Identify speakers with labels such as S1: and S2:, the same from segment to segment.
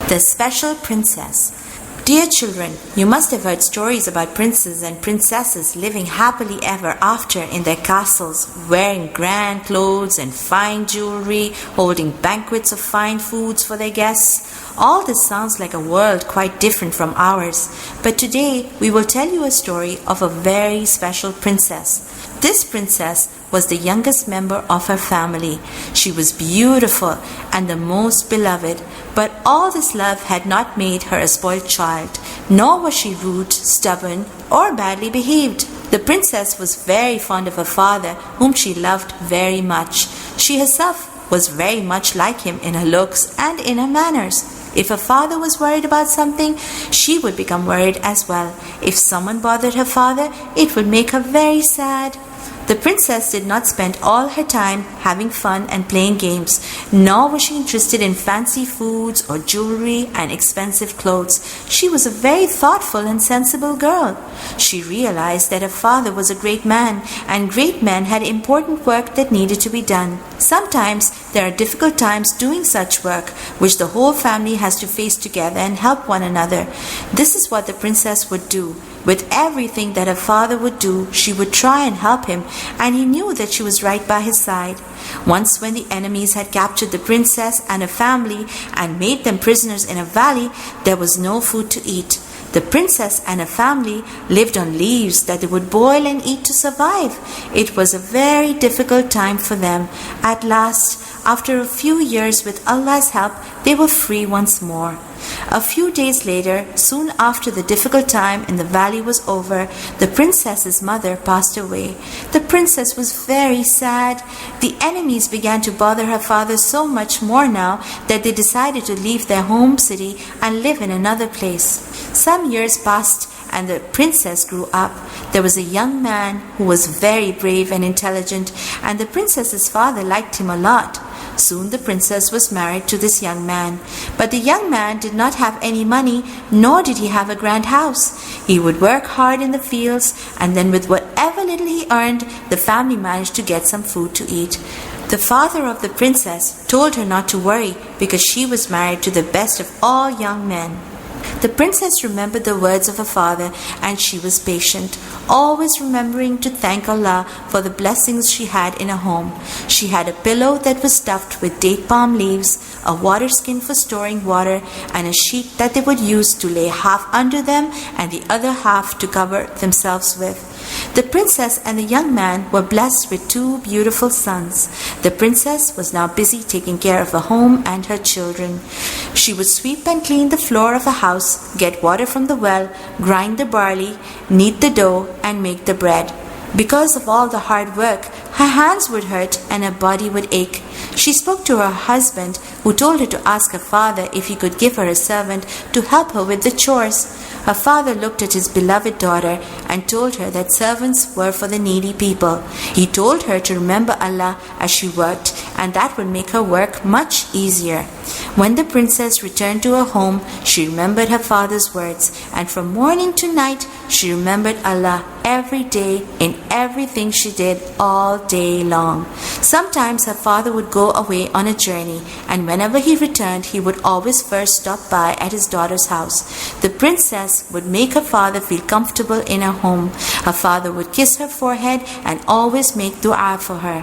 S1: The Special Princess. Dear children, you must have heard stories about princes and princesses living happily ever after in their castles, wearing grand clothes and fine jewelry, holding banquets of fine foods for their guests. All this sounds like a world quite different from ours, but today we will tell you a story of a very special princess. This princess was the youngest member of her family. She was beautiful and the most beloved, but all this love had not made her a spoiled child, nor was she rude, stubborn, or badly behaved. The princess was very fond of her father, whom she loved very much. She herself was very much like him in her looks and in her manners. If her father was worried about something, she would become worried as well. If someone bothered her father, it would make her very sad. The princess did not spend all her time having fun and playing games, nor was she interested in fancy foods or jewelry and expensive clothes. She was a very thoughtful and sensible girl. She realized that her father was a great man, and great men had important work that needed to be done. Sometimes there are difficult times doing such work, which the whole family has to face together and help one another. This is what the princess would do. With everything that her father would do, she would try and help him, and he knew that she was right by his side. Once when the enemies had captured the princess and her family and made them prisoners in a valley, there was no food to eat. The princess and her family lived on leaves that they would boil and eat to survive. It was a very difficult time for them. At last, after a few years with Allah's help, they were free once more. A few days later, soon after the difficult time in the valley was over, the princess's mother passed away. The princess was very sad. The enemies began to bother her father so much more now that they decided to leave their home city and live in another place. Some years passed and the princess grew up. There was a young man who was very brave and intelligent, and the princess's father liked him a lot. Soon the princess was married to this young man. But the young man did not have any money, nor did he have a grand house. He would work hard in the fields, and then with whatever little he earned, the family managed to get some food to eat. The father of the princess told her not to worry because she was married to the best of all young men. The princess remembered the words of her father, and she was patient, always remembering to thank Allah for the blessings she had in her home. She had a pillow that was stuffed with date palm leaves, a water skin for storing water, and a sheet that they would use to lay half under them and the other half to cover themselves with. The princess and the young man were blessed with 2 beautiful sons. The princess was now busy taking care of her home and her children. She would sweep and clean the floor of her house, get water from the well, grind the barley, knead the dough, and make the bread. Because of all the hard work, her hands would hurt and her body would ache. She spoke to her husband, who told her to ask her father if he could give her a servant to help her with the chores. Her father looked at his beloved daughter and told her that servants were for the needy people. He told her to remember Allah as she worked, and that would make her work much easier. When the princess returned to her home, she remembered her father's words, and from morning to night she remembered Allah every day in everything she did all day long. Sometimes her father would go away on a journey, and whenever he returned, he would always first stop by at his daughter's house. The princess would make her father feel comfortable in her home. Her father would kiss her forehead and always make dua for her.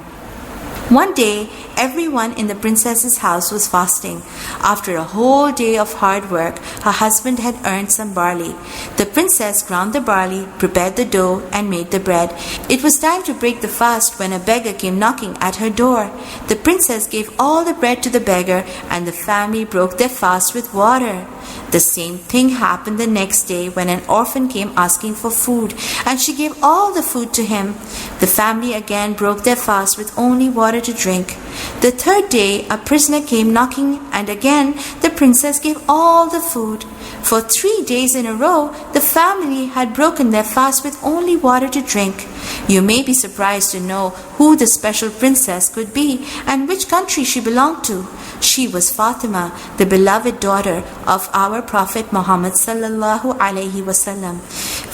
S1: One day, everyone in the princess's house was fasting. After a whole day of hard work, her husband had earned some barley. The princess ground the barley, prepared the dough, and made the bread. It was time to break the fast when a beggar came knocking at her door. The princess gave all the bread to the beggar, and the family broke their fast with water. The same thing happened the next day when an orphan came asking for food, and she gave all the food to him. The family again broke their fast with only water to drink. The third day, a prisoner came knocking, and again the princess gave all the food. For 3 days in a row, the family had broken their fast with only water to drink. You may be surprised to know who the special princess could be and which country she belonged to. She was Fatima, the beloved daughter of our Prophet Muhammad sallallahu alaihi wasallam.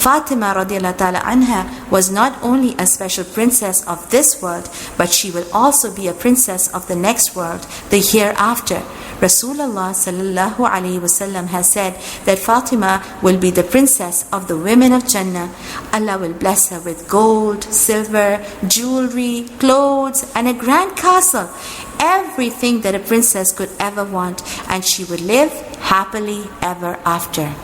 S1: Fatima radiallahu ta'ala anha was not only a special princess of this world, but she will also be a princess of the next world, the hereafter. Rasulullah sallallahu alaihi wasallam has said that Fatima will be the princess of the women of Jannah. Allah will bless her with gold, silver, jewelry, clothes, and a grand castle. Everything that a princess could ever want, and she would live happily ever after.